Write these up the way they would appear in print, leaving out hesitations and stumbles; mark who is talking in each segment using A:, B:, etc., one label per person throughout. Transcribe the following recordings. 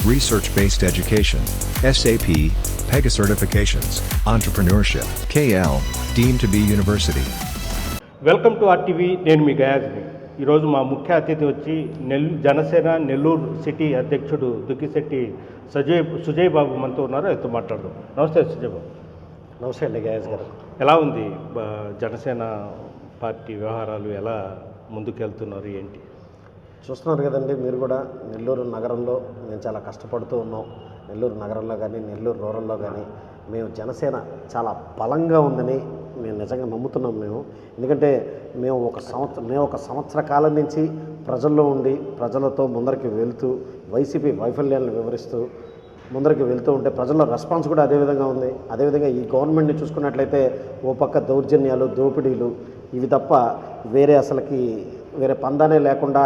A: research-based education, SAP, PEGA certifications, entrepreneurship, KL, deemed to be university.
B: Welcome to RTV. నేను మీ గయాజ్ని. ఈరోజు మా ముఖ్య అతిథి వచ్చి జనసేన నెల్లూరు సిటీ అధ్యక్షుడు దుక్కిశెట్టి సుజయ్ బాబు మనతో ఉన్నారు. అయితే మాట్లాడదాం. నమస్తే సుజయ్ బాబు.
C: నమస్తే అండి గయాజ్ గారు.
B: ఎలా ఉంది జనసేన పార్టీ వ్యవహారాలు, ఎలా ముందుకెళ్తున్నారు, ఏంటి?
C: చూస్తున్నారు కదండి మీరు కూడా. నెల్లూరు నగరంలో మేము చాలా కష్టపడుతూ ఉన్నాం. నెల్లూరు నగరంలో కానీ నెల్లూరు రూరల్లో కానీ మేము జనసేన చాలా బలంగా ఉందని మేము నిజంగా నమ్ముతున్నాం. ఎందుకంటే మేము ఒక సంవత్సర కాలం నుంచి ప్రజల్లో ఉండి ప్రజలతో ముందరికి వెళ్తూ వైసీపీ వైఫల్యాలను వివరిస్తూ ముందరికి వెళ్తూ ఉంటే ప్రజల రెస్పాన్స్ కూడా అదేవిధంగా ఉంది. అదేవిధంగా ఈ గవర్నమెంట్ని చూసుకున్నట్లయితే ఓ పక్క దౌర్జన్యాలు, దోపిడీలు, ఇవి తప్ప వేరే పందానే లేకుండా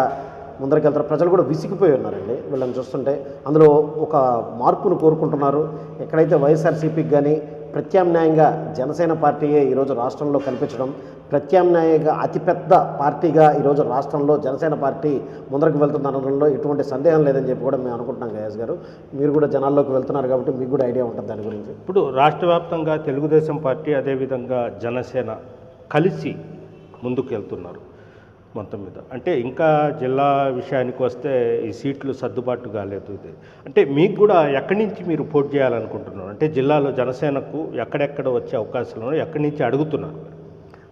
C: ముందరికి వెళ్తారు. ప్రజలు కూడా విసిగిపోయి ఉన్నారండి వీళ్ళని చూస్తుంటే. అందులో ఒక మార్పును కోరుకుంటున్నారు. ఎక్కడైతే వైఎస్ఆర్సీపీకి కానీ ప్రత్యామ్నాయంగా జనసేన పార్టీయే ఈరోజు రాష్ట్రంలో కనిపించడం, ప్రత్యామ్నాయంగా అతిపెద్ద పార్టీగా ఈరోజు రాష్ట్రంలో జనసేన పార్టీ ముందరకు వెళ్తుందనడంలో ఎటువంటి సందేహం లేదని చెప్పి కూడా మేము అనుకుంటున్నాం. గయాజ్ గారు, మీరు కూడా జనాల్లోకి వెళ్తున్నారు కాబట్టి మీకు కూడా ఐడియా ఉంటుంది దాని గురించి.
B: ఇప్పుడు రాష్ట్ర వ్యాప్తంగా తెలుగుదేశం పార్టీ అదేవిధంగా జనసేన కలిసి ముందుకు వెళ్తున్నారు మొత్తం మీద. అంటే ఇంకా జిల్లా విషయానికి వస్తే ఈ సీట్లు సర్దుబాటు కాలేదు. ఇది అంటే మీకు కూడా ఎక్కడి నుంచి మీరు పోటీ చేయాలనుకుంటున్నారు? అంటే జిల్లాలో జనసేనకు ఎక్కడెక్కడ వచ్చే అవకాశాలు ఎక్కడి నుంచి అడుగుతున్నారు?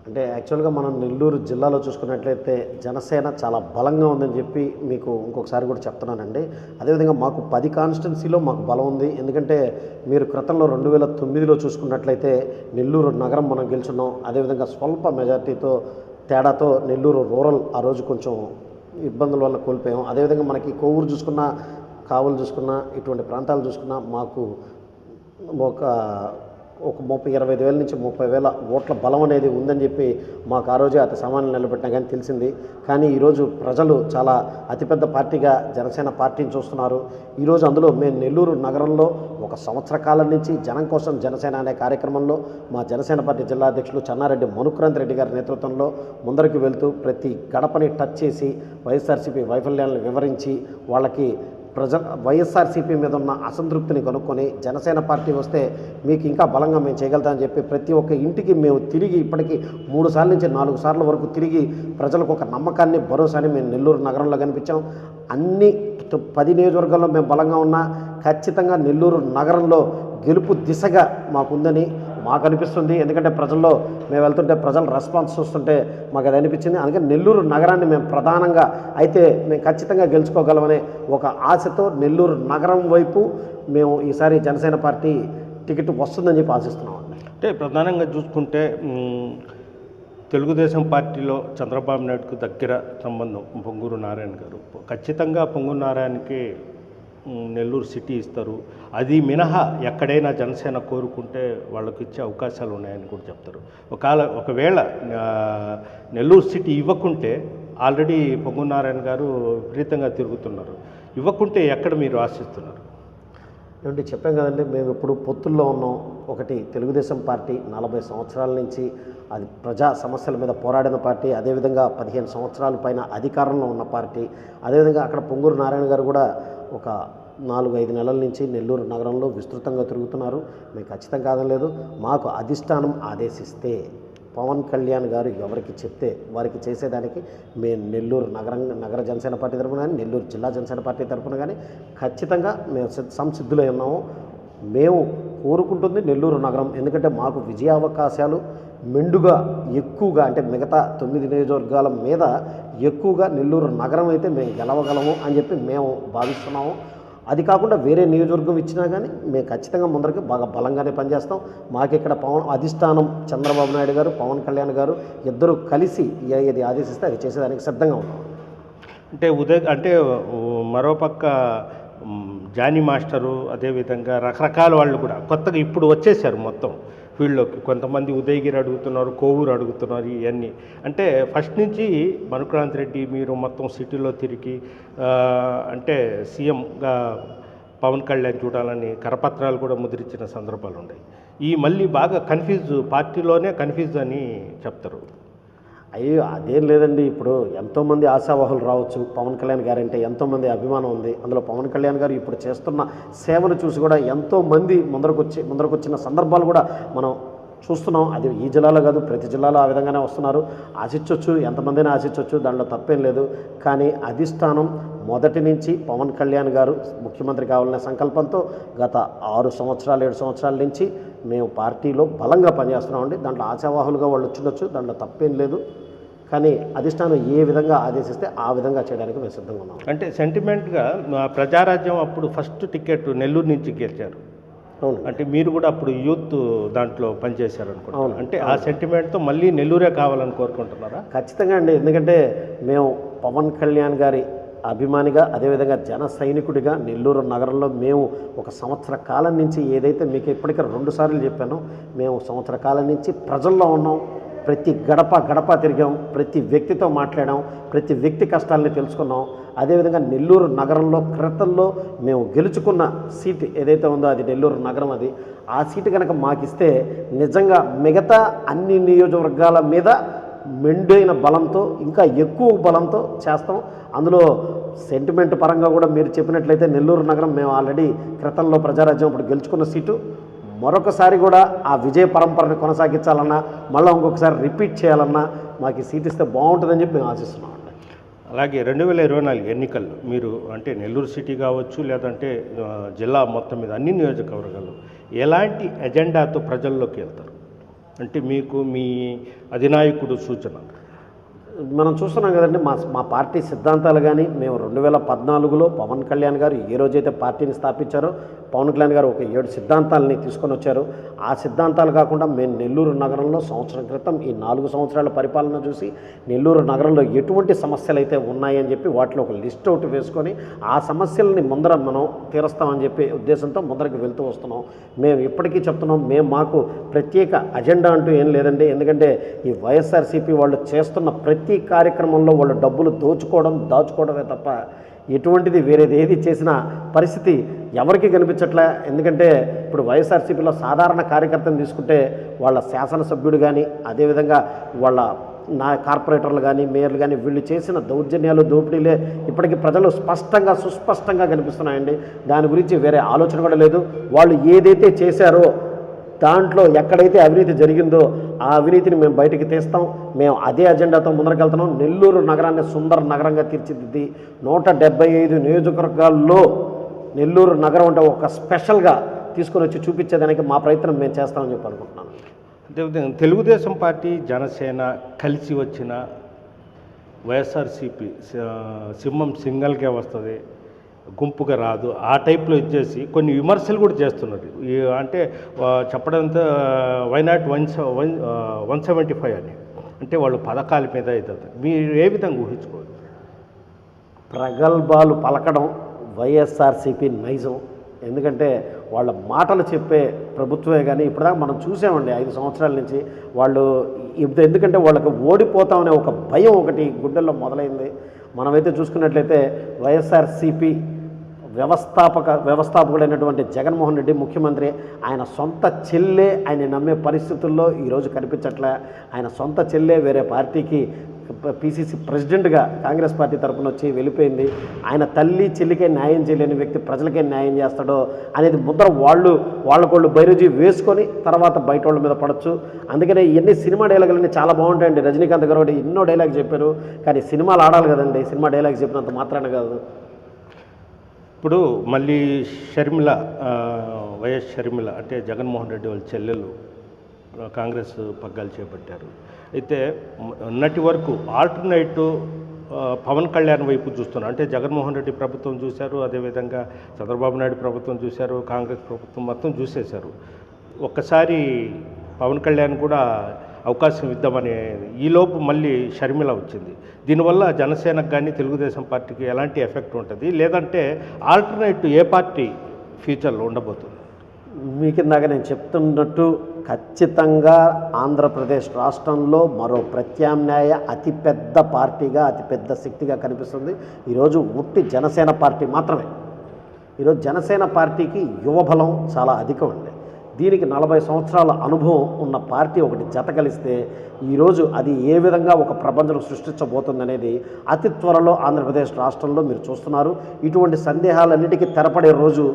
C: అంటే యాక్చువల్గా మనం నెల్లూరు జిల్లాలో చూసుకున్నట్లయితే జనసేన చాలా బలంగా ఉందని చెప్పి మీకు ఇంకొకసారి కూడా చెప్తున్నానండి. అదేవిధంగా మాకు 10 కాన్స్టిట్యున్సీలో మాకు బలం ఉంది. ఎందుకంటే మీరు క్రితంలో 2009లో చూసుకున్నట్లయితే నెల్లూరు నగరం మనం గెలుచున్నాం. అదేవిధంగా స్వల్ప మెజార్టీతో తేడాతో నెల్లూరు రూరల్ ఆ రోజు కొంచెం ఇబ్బందుల వల్ల కోల్పోయాం. అదేవిధంగా మనకి కోవూరు చూసుకున్నా, కావులు చూసుకున్నా, ఇటువంటి ప్రాంతాలు చూసుకున్నా మాకు ఒక 25,000 నుంచి 30,000 ఓట్ల బలం అనేది ఉందని చెప్పి మాకు ఆ రోజే అతి సామాన్యులు నిలబెట్టినా కానీ తెలిసింది. కానీ ఈరోజు ప్రజలు చాలా అతిపెద్ద పార్టీగా జనసేన పార్టీని చూస్తున్నారు. ఈరోజు అందులో మేము నెల్లూరు నగరంలో ఒక సంవత్సర కాలం నుంచి జనం కోసం జనసేన అనే కార్యక్రమంలో మా జనసేన పార్టీ జిల్లా అధ్యక్షులు చెన్నారెడ్డి మనుక్రాంత్ రెడ్డి గారి నేతృత్వంలో ముందరికి వెళ్తూ ప్రతి గడపని టచ్ చేసి వైఎస్ఆర్సీపీ వైఫల్యాలను వివరించి వాళ్ళకి వైఎస్ఆర్సీపీ మీద ఉన్న అసంతృప్తిని కనుక్కొని జనసేన పార్టీ వస్తే మీకు ఇంకా బలంగా మేము చేయగలుగుతామని చెప్పి ప్రతి ఒక్క ఇంటికి మేము తిరిగి ఇప్పటికీ 3 సార్ల నుంచి 4 సార్ల వరకు తిరిగి ప్రజలకు ఒక నమ్మకాన్ని, భరోసాని మేము నెల్లూరు నగరంలో కనిపించాం. అన్ని 10 నియోజకవర్గాల్లో మేము బలంగా ఉన్నా ఖచ్చితంగా నెల్లూరు నగరంలో గెలుపు దిశగా మాకుందని మాకు అనిపిస్తుంది. ఎందుకంటే ప్రజల్లో మేము వెళ్తుంటే ప్రజల రెస్పాన్స్ చూస్తుంటే మాకు అది అనిపించింది. అందుకని నెల్లూరు నగరాన్ని మేము ప్రధానంగా అయితే మేము ఖచ్చితంగా గెలుచుకోగలమనే ఒక ఆశతో నెల్లూరు నగరం వైపు మేము ఈసారి జనసేన పార్టీ టికెట్ వస్తుందని చెప్పి ఆశిస్తున్నామండి.
B: అంటే ప్రధానంగా చూసుకుంటే తెలుగుదేశం పార్టీలో చంద్రబాబు నాయుడుకు దగ్గర సంబంధం పొంగూరు నారాయణ గారు. ఖచ్చితంగా పొంగూరు నారాయణకి నెల్లూరు సిటీ ఇస్తారు. అది మినహా ఎక్కడైనా జనసేన కోరుకుంటే వాళ్ళకు ఇచ్చే అవకాశాలు ఉన్నాయని కూడా చెప్తారు. ఒకవేళ నెల్లూరు సిటీ ఇవ్వకుంటే ఆల్రెడీ పొంగూరు నారాయణ గారు విపరీతంగా తిరుగుతున్నారు. ఇవ్వకుంటే ఎక్కడ మీరు ఆశిస్తున్నారు?
C: ఏమంటే చెప్పాం కదండి, మేము ఇప్పుడు పొత్తుల్లో ఉన్నాం. ఒకటి తెలుగుదేశం పార్టీ 40 సంవత్సరాల నుంచి అది ప్రజా సమస్యల మీద పోరాడిన పార్టీ. అదేవిధంగా 15 సంవత్సరాల పైన అధికారంలో ఉన్న పార్టీ. అదేవిధంగా అక్కడ పొంగూరు నారాయణ గారు కూడా ఒక 4-5 నెలల నుంచి నెల్లూరు నగరంలో విస్తృతంగా తిరుగుతున్నారు. మేము ఖచ్చితంగా కాదనలేదు. మాకు అధిష్టానం ఆదేశిస్తే పవన్ కళ్యాణ్ గారు ఎవరికి చెప్తే వారికి చేసేదానికి మేము నెల్లూరు నగర జనసేన పార్టీ తరఫున కానీ నెల్లూరు జిల్లా జనసేన పార్టీ తరఫున కానీ ఖచ్చితంగా మేము సంసిద్ధులై ఉన్నాము. మేము కోరుకుంటుంది నెల్లూరు నగరం. ఎందుకంటే మాకు విజయావకాశాలు మెండుగా ఎక్కువగా, అంటే మిగతా 9 నియోజకవర్గాల మీద ఎక్కువగా నెల్లూరు నగరం అయితే మేము గెలవగలము అని చెప్పి మేము భావిస్తున్నాము. అది కాకుండా వేరే నియోజకవర్గం ఇచ్చినా కానీ మేము ఖచ్చితంగా ముందరికి బాగా బలంగానే పనిచేస్తాం. మాకు ఇక్కడ అధిష్టానం చంద్రబాబు నాయుడు గారు, పవన్ కళ్యాణ్ గారు ఇద్దరు కలిసి ఏది ఆదేశిస్తే అది చేసేదానికి సిద్ధంగా ఉన్నాం.
B: అంటే మరోపక్క జానీ మాస్టరు, అదేవిధంగా రకరకాల వాళ్ళు కూడా కొత్తగా ఇప్పుడు వచ్చేసారు మొత్తం ఫీల్డ్లోకి. కొంతమంది ఉదయగిరి అడుగుతున్నారు, కోవూరు అడుగుతున్నారు. ఇవన్నీ అంటే ఫస్ట్ నుంచి మనుక్రాంత్ రెడ్డి మీరు మొత్తం సిటీలో తిరిగి అంటే సీఎంగా పవన్ కళ్యాణ్ చూడాలని కరపత్రాలు కూడా ముద్రించిన సందర్భాలు ఉన్నాయి. ఈ మళ్ళీ బాగా పార్టీలోనే కన్ఫ్యూజ్ అని చెప్తారు.
C: అయ్యో అదేం లేదండి. ఇప్పుడు ఎంతోమంది ఆశావాహులు రావచ్చు. పవన్ కళ్యాణ్ గారు అంటే ఎంతోమంది అభిమానం ఉంది. అందులో పవన్ కళ్యాణ్ గారు ఇప్పుడు చేస్తున్న సేవలు చూసి కూడా ఎంతోమంది ముందరకొచ్చిన సందర్భాలు కూడా మనం చూస్తున్నాం. అది ఈ జిల్లాలో కాదు, ప్రతి జిల్లాలో ఆ విధంగానే వస్తున్నారు. ఆశించవచ్చు, ఎంతమందిని ఆశించవచ్చు, దాంట్లో తప్పేం లేదు. కానీ అధిష్టానం మొదటి నుంచి పవన్ కళ్యాణ్ గారు ముఖ్యమంత్రి కావాలనే సంకల్పంతో గత 6 సంవత్సరాలు 7 సంవత్సరాల నుంచి మేము పార్టీలో బలంగా పనిచేస్తున్నామండి. దాంట్లో ఆశావాహులుగా వాళ్ళు వచ్చిండొచ్చు, దాంట్లో తప్పేం లేదు. కానీ అధిష్టానం ఏ విధంగా ఆదేశిస్తే ఆ విధంగా చేయడానికి మేము సిద్ధంగా ఉన్నాం.
B: అంటే సెంటిమెంట్గా ప్రజారాజ్యం అప్పుడు ఫస్ట్ టికెట్ నెల్లూరు నుంచి గెలిచారు.
C: అవును.
B: అంటే మీరు కూడా అప్పుడు యూత్ దాంట్లో పనిచేశారు అనుకుంటున్నారు.
C: అవును.
B: అంటే ఆ సెంటిమెంట్తో మళ్ళీ నెల్లూరే కావాలని కోరుకుంటున్నారా?
C: ఖచ్చితంగా అండి. ఎందుకంటే మేము పవన్ కళ్యాణ్ గారి అభిమానిగా, అదేవిధంగా జన సైనికుడిగా నెల్లూరు నగరంలో మేము ఒక సంవత్సర కాలం నుంచి, ఏదైతే మీకు ఇప్పటికే 2 సార్లు చెప్పానో, మేము సంవత్సర కాలం నుంచి ప్రజల్లో ఉన్నాం. ప్రతి గడప తిరిగాం, ప్రతి వ్యక్తితో మాట్లాడాం, ప్రతి వ్యక్తి కష్టాలని తెలుసుకున్నాం. అదేవిధంగా నెల్లూరు నగరంలో క్రితంలో మేము గెలుచుకున్న సీట్ ఏదైతే ఉందో అది నెల్లూరు నగరం. అది ఆ సీటు కనుక మాకిస్తే నిజంగా మిగతా అన్ని నియోజకవర్గాల మీద మెండైన బలంతో, ఇంకా ఎక్కువ బలంతో చేస్తాం. అందులో సెంటిమెంట్ పరంగా కూడా మీరు చెప్పినట్లయితే నెల్లూరు నగరం మేము ఆల్రెడీ క్రితంలో ప్రజారాజ్యం ఇప్పుడు గెలుచుకున్న సీటు. మరొకసారి కూడా ఆ విజయ పరంపరని కొనసాగించాలన్నా, మళ్ళీ ఇంకొకసారి రిపీట్ చేయాలన్నా మాకు ఈ సీట్ ఇస్తే బాగుంటుందని చెప్పి మేము ఆశిస్తున్నాం.
B: అలాగే 2024 ఎన్నికల్లో మీరు అంటే నెల్లూరు సిటీ కావచ్చు, లేదంటే జిల్లా మొత్తం మీద అన్ని నియోజకవర్గాలు ఎలాంటి ఎజెండాతో ప్రజల్లోకి వెళ్తారు? అంటే మీకు మీ అధినాయకుడు సూచన.
C: మనం చూస్తున్నాం కదండి, మా పార్టీ సిద్ధాంతాలు కానీ, మేము 2014లో పవన్ కళ్యాణ్ గారు ఏ రోజైతే పార్టీని స్థాపించారో పవన్ కళ్యాణ్ గారు ఒక 7 సిద్ధాంతాలని తీసుకొని వచ్చారు. ఆ సిద్ధాంతాలు కాకుండా మేము నెల్లూరు నగరంలో సంవత్సరం క్రితం ఈ 4 సంవత్సరాల పరిపాలన చూసి నెల్లూరు నగరంలో ఎటువంటి సమస్యలు అయితే ఉన్నాయని చెప్పి వాటిలో ఒక లిస్ట్ అవుట్ వేసుకొని ఆ సమస్యలని ముందర మనం తీరుస్తామని చెప్పి ఉద్దేశంతో ముందరికి వెళ్తూ వస్తున్నాం. మేము ఇప్పటికీ చెప్తున్నాం, మాకు ప్రత్యేక అజెండా అంటూ ఏం లేదండి. ఎందుకంటే ఈ వైఎస్ఆర్సీపీ వాళ్ళు చేస్తున్న ప్రతి కార్యక్రమంలో వాళ్ళు డబ్బులు దాచుకోవడమే తప్ప ఎటువంటిది వేరేది ఏది చేసిన పరిస్థితి ఎవరికి కనిపించట్లే. ఎందుకంటే ఇప్పుడు వైఎస్ఆర్సీపీలో సాధారణ కార్యకర్తను తీసుకుంటే వాళ్ళ శాసనసభ్యుడు కానీ, అదేవిధంగా వాళ్ళ కార్పొరేటర్లు కానీ, మేయర్లు కానీ వీళ్ళు చేసిన దౌర్జన్యాలు, దోపిడీలే ఇప్పటికీ ప్రజలు సుస్పష్టంగా కనిపిస్తున్నాయండి. దాని గురించి వేరే ఆలోచన కూడా లేదు. వాళ్ళు ఏదైతే చేశారో దాంట్లో ఎక్కడైతే అవినీతి జరిగిందో ఆ అవినీతిని మేము బయటికి తీస్తాం. మేము అదే అజెండాతో ముందరకెళ్తున్నాం. నెల్లూరు నగరాన్ని సుందర నగరంగా తీర్చిదిద్ది 175 నియోజకవర్గాల్లో నెల్లూరు నగరం అంటే ఒక స్పెషల్గా తీసుకొని వచ్చి చూపించేదానికి మా ప్రయత్నం మేము చేస్తామని చెప్పి అనుకుంటున్నాను.
B: అదేవిధంగా తెలుగుదేశం పార్టీ, జనసేన కలిసి వచ్చిన వైఎస్ఆర్సీపీ సింహం సింగల్గా వస్తుంది, గుంపుగా రాదు, ఆ టైప్లో ఇచ్చేసి కొన్ని విమర్శలు కూడా చేస్తున్నారు. అంటే చెప్పడంతో వైనాట్ 175 అని, అంటే వాళ్ళు పథకాల మీద అవుతుంది. మీరు ఏ విధంగా ఊహించుకోవాలి?
C: ప్రగల్భాలు పలకడం వైఎస్ఆర్సీపీ నైజం. ఎందుకంటే వాళ్ళ మాటలు చెప్పే ప్రభుత్వమే. కానీ ఇప్పటిదాకా మనం చూసామండి 5 సంవత్సరాల నుంచి వాళ్ళు ఎందుకంటే వాళ్ళకి ఓడిపోతామనే ఒక భయం ఒకటి గుండెల్లో మొదలైంది. మనమైతే చూసుకున్నట్లయితే వైఎస్ఆర్సీపీ వ్యవస్థాపకుడైనటువంటి జగన్మోహన్ రెడ్డి ముఖ్యమంత్రి, ఆయన సొంత చెల్లె ఆయన నమ్మే పరిస్థితుల్లో ఈరోజు కనిపించట్లే. ఆయన సొంత చెల్లె వేరే పార్టీకి పీసీసీ ప్రెసిడెంట్గా కాంగ్రెస్ పార్టీ తరఫున వచ్చి వెళ్ళిపోయింది. ఆయన తల్లి చెల్లికే న్యాయం చేయలేని వ్యక్తి ప్రజలకే న్యాయం చేస్తాడో అనేది ముద్ర వాళ్ళకోళ్ళు బైరోజీ వేసుకొని తర్వాత బయట వాళ్ళ మీద పడవచ్చు. అందుకనే ఇవన్నీ సినిమా డైలాగులన్నీ చాలా బాగుంటాయండి. రజనీకాంత్ గారు ఎన్నో డైలాగ్ చెప్పారు, కానీ సినిమాలు ఆడాలి కదండి. సినిమా డైలాగ్ చెప్పినంత మాత్రాన కాదు.
B: ఇప్పుడు మళ్ళీ వైఎస్ షర్మిల అంటే జగన్మోహన్ రెడ్డి వాళ్ళ చెల్లెలు కాంగ్రెస్ పగ్గాలు చేపట్టారు. అయితే ఉన్నటి వరకు ఆల్టర్నేటివ్ పవన్ కళ్యాణ్ వైపు చూస్తున్నారు. అంటే జగన్మోహన్ రెడ్డి ప్రభుత్వం చూశారు, అదేవిధంగా చంద్రబాబు నాయుడు ప్రభుత్వం చూశారు, కాంగ్రెస్ ప్రభుత్వం మొత్తం చూసేశారు. ఒక్కసారి పవన్ కళ్యాణ్ కూడా అవకాశం ఇద్దామని ఈలోపు మళ్ళీ షర్మిల వచ్చింది. దీనివల్ల జనసేనకు కానీ తెలుగుదేశం పార్టీకి ఎలాంటి ఎఫెక్ట్ ఉంటుంది, లేదంటే ఆల్టర్నేటివ్ ఏ పార్టీ ఫ్యూచర్లో ఉండబోతుంది?
C: మీకు ఇందాక నేను చెప్తున్నట్టు ఖచ్చితంగా ఆంధ్రప్రదేశ్ రాష్ట్రంలో మరో ప్రత్యామ్నాయ అతిపెద్ద పార్టీగా, అతిపెద్ద శక్తిగా కనిపిస్తుంది ఈరోజు ఉట్టి జనసేన పార్టీ మాత్రమే. ఈరోజు జనసేన పార్టీకి యువబలం చాలా అధికం అండి. దీనికి 40 సంవత్సరాల అనుభవం ఉన్న పార్టీ ఒకటి జత కలిస్తే ఈరోజు అది ఏ విధంగా ఒక ప్రపంచం సృష్టించబోతుందనేది అతి త్వరలో ఆంధ్రప్రదేశ్ రాష్ట్రంలో మీరు చూస్తున్నారు. ఇటువంటి సందేహాలన్నిటికీ తెరపడే రోజు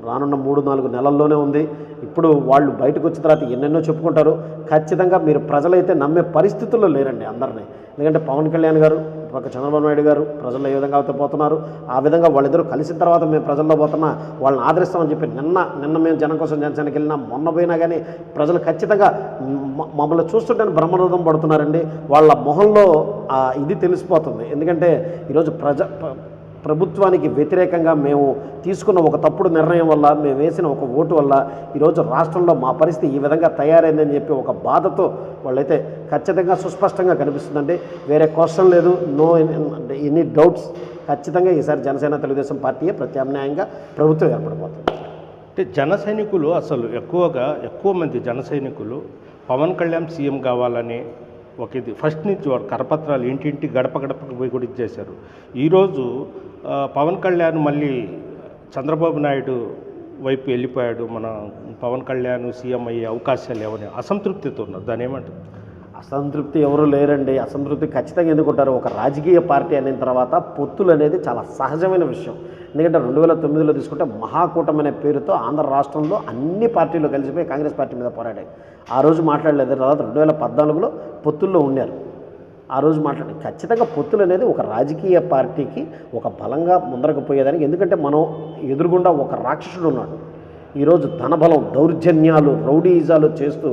C: రానున్న 3-4 నెలల్లోనే ఉంది. ఇప్పుడు వాళ్ళు బయటకు వచ్చిన తర్వాత ఎన్నెన్నో చెప్పుకుంటారు. ఖచ్చితంగా మీరు ప్రజలైతే నమ్మే పరిస్థితుల్లో లేరండి అందరినీ. ఎందుకంటే పవన్ కళ్యాణ్ గారు, ఒక చంద్రబాబు నాయుడు గారు ప్రజల్లో ఏ విధంగా అయితే పోతున్నారు, ఆ విధంగా వాళ్ళిద్దరూ కలిసిన తర్వాత మేము ప్రజల్లో పోతున్నా వాళ్ళని ఆదరిస్తామని చెప్పి నిన్న మేము జనం కోసం జనసేనకి వెళ్ళినా, మొన్న పోయినా కానీ ప్రజలు ఖచ్చితంగా మమ్మల్ని చూస్తుంటే బ్రహ్మరథం పడుతున్నారండి. వాళ్ళ మొహంలో ఇది తెలిసిపోతుంది. ఎందుకంటే ఈరోజు ప్రభుత్వానికి వ్యతిరేకంగా మేము తీసుకున్న ఒక తప్పుడు నిర్ణయం వల్ల, మేము వేసిన ఒక ఓటు వల్ల ఈరోజు రాష్ట్రంలో మా పరిస్థితి ఈ విధంగా తయారైందని చెప్పి ఒక బాధతో వాళ్ళైతే ఖచ్చితంగా సుస్పష్టంగా కనిపిస్తుందండి. వేరే క్వశ్చన్ లేదు, నో ఎనీ డౌట్స్. ఖచ్చితంగా ఈసారి జనసేన తెలుగుదేశం పార్టీయే ప్రత్యామ్నాయంగా ప్రభుత్వం ఏర్పడిపోతుంది.
B: అంటే జన సైనికులు అసలు ఎక్కువ మంది జన సైనికులు పవన్ కళ్యాణ్ సీఎం కావాలని ఇది ఫస్ట్ నుంచి వాడు కరపత్రాలు ఇంటింటి గడప గడపకు పోయి కూడా ఇచ్చేశారు. ఈరోజు పవన్ కళ్యాణ్ మళ్ళీ చంద్రబాబు నాయుడు వైపు వెళ్ళిపోయాడు, మన పవన్ కళ్యాణ్ సీఎం అయ్యే అవకాశాలు ఏమని అసంతృప్తితో ఉన్నారు. దాని ఏమంటారు?
C: అసంతృప్తి ఎవరు లేరండి. అసంతృప్తి ఖచ్చితంగా ఎందుకుంటారు? ఒక రాజకీయ పార్టీ అయిన తర్వాత పొత్తులు అనేది చాలా సహజమైన విషయం. ఎందుకంటే 2009లో తీసుకుంటే మహాకూటమి అనే పేరుతో ఆంధ్ర రాష్ట్రంలో అన్ని పార్టీలు కలిసిపోయి కాంగ్రెస్ పార్టీ మీద పోరాడాయి. ఆ రోజు మాట్లాడలేదు. తర్వాత 2014లో పొత్తుల్లో ఉన్నారు. ఆ రోజు మాట్లాడి ఖచ్చితంగా పొత్తులు అనేది ఒక రాజకీయ పార్టీకి ఒక బలంగా ముందరకు పోయేదానికి. ఎందుకంటే మనం ఎదురుగుండా ఒక రాక్షసుడు ఉన్నాడు. ఈరోజు ధనబలం, దౌర్జన్యాలు, రౌడీయిజాలు చేస్తూ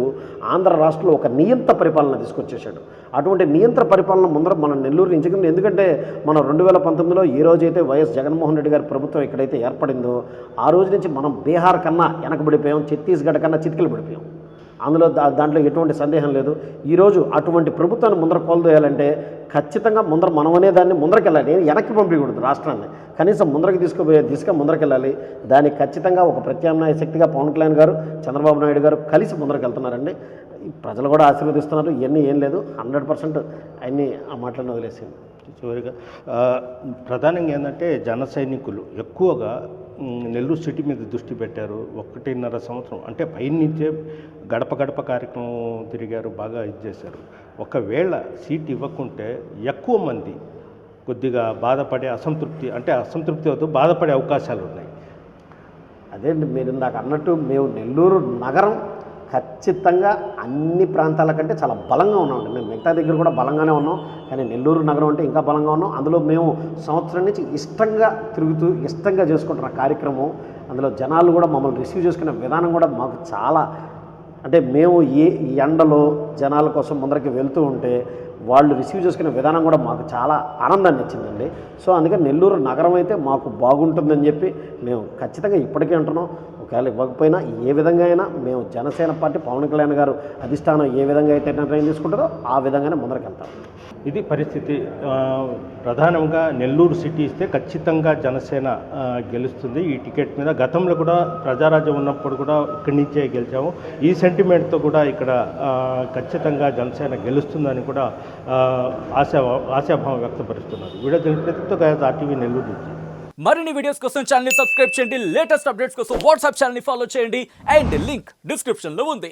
C: ఆంధ్ర రాష్ట్రంలో ఒక నియంత్ర పరిపాలన తీసుకొచ్చేసాడు. అటువంటి నియంత్ర పరిపాలన ముందర మన నెల్లూరు ఎంచుకుంది. ఎందుకంటే మనం 2019లో ఏ రోజైతే వైఎస్ జగన్మోహన్ రెడ్డి గారి ప్రభుత్వం ఎక్కడైతే ఏర్పడిందో ఆ రోజు నుంచి మనం బీహార్ కన్నా వెనకబడిపోయాం, ఛత్తీస్గఢ్ కన్నా చితికిలు పడిపోయాం. అందులో దాంట్లో ఎటువంటి సందేహం లేదు. ఈరోజు అటువంటి ప్రభుత్వాన్ని ముందర కోల్దోయాలంటే ఖచ్చితంగా మనం అనేదాన్ని ముందరకెళ్ళాలి. వెనక్కి పంపించకూడదు రాష్ట్రాన్ని. కనీసం ముందరకు తీసుకుపోయే దిశగా ముందరకెళ్ళాలి. దానికి ఖచ్చితంగా ఒక ప్రత్యామ్నాయ శక్తిగా పవన్ కళ్యాణ్ గారు, చంద్రబాబు నాయుడు గారు కలిసి ముందరకు వెళ్తున్నారండి. ప్రజలు కూడా ఆశీర్వదిస్తున్నారు. ఇవన్నీ ఏం లేదు, 100% అన్నీ ఆ మాటలను వదిలేసింది.
B: చివరిగా ప్రధానంగా ఏంటంటే జన సైనికులు ఎక్కువగా నెల్లూరు సిటీ మీద దృష్టి పెట్టారు. 1.5 సంవత్సరం అంటే పైనుంచే గడప గడప కార్యక్రమం తిరిగారు, బాగా చేశారు. ఒకవేళ సీట్ ఇవ్వకుంటే ఎక్కువ మంది కొద్దిగా బాధపడే అసంతృప్తి అవుతూ బాధపడే అవకాశాలు ఉన్నాయి.
C: అదే మీరు ఇందాక అన్నట్టు మేము నెల్లూరు నగరం ఖచ్చితంగా అన్ని ప్రాంతాల కంటే చాలా బలంగా ఉన్నామండి. మేము మిగతా దగ్గర కూడా బలంగానే ఉన్నాం, కానీ నెల్లూరు నగరం అంటే ఇంకా బలంగా ఉన్నాం. అందులో మేము సంవత్సరం నుంచి ఇష్టంగా తిరుగుతూ ఇష్టంగా చేసుకుంటున్న కార్యక్రమం. అందులో జనాలు కూడా మమ్మల్ని రిసీవ్ చేసుకునే విధానం కూడా మాకు చాలా, అంటే మేము ఏ ఎండలో జనాల కోసం ముందరికి వెళ్తూ ఉంటే వాళ్ళు రిసీవ్ చేసుకునే విధానం కూడా మాకు చాలా ఆనందాన్ని ఇచ్చిందండి. సో అందుకని నెల్లూరు నగరం అయితే మాకు బాగుంటుందని చెప్పి మేము ఖచ్చితంగా ఇప్పటికే అంటున్నాం. ఒకవేళ ఇవ్వకపోయినా ఏ విధంగా అయినా మేము జనసేన పార్టీ పవన్ కళ్యాణ్ గారు అధిష్టానం ఏ విధంగా అయితే నిర్ణయం తీసుకుంటారో ఆ విధంగానే ముందరికి వెళ్తాం.
B: ఇది పరిస్థితి. ప్రధానంగా నెల్లూరు సిటీ ఇస్తే ఖచ్చితంగా జనసేన గెలుస్తుంది ఈ టికెట్ మీద. గతంలో కూడా ప్రజారాజ్యం ఉన్నప్పుడు కూడా ఇక్కడి నుంచే గెలిచాము. ఈ సెంటిమెంట్తో కూడా ఇక్కడ ఖచ్చితంగా జనసేన గెలుస్తుందని కూడా ఆశాభావం వ్యక్తపరుస్తున్నారు. వీడియో తెలిపినందుకు ఆర్టీవీ నెల్లూరు నుంచి.
D: మరిన్ని వీడియోస్ కోసం ఛానల్ ని సబ్స్క్రైబ్ చేయండి. లేటెస్ట్ అప్డేట్స్ కోసం వాట్సాప్ ఛానల్ ని ఫాలో చేయండి. అండ్ లింక్ డిస్క్రిప్షన్ లో ఉంది.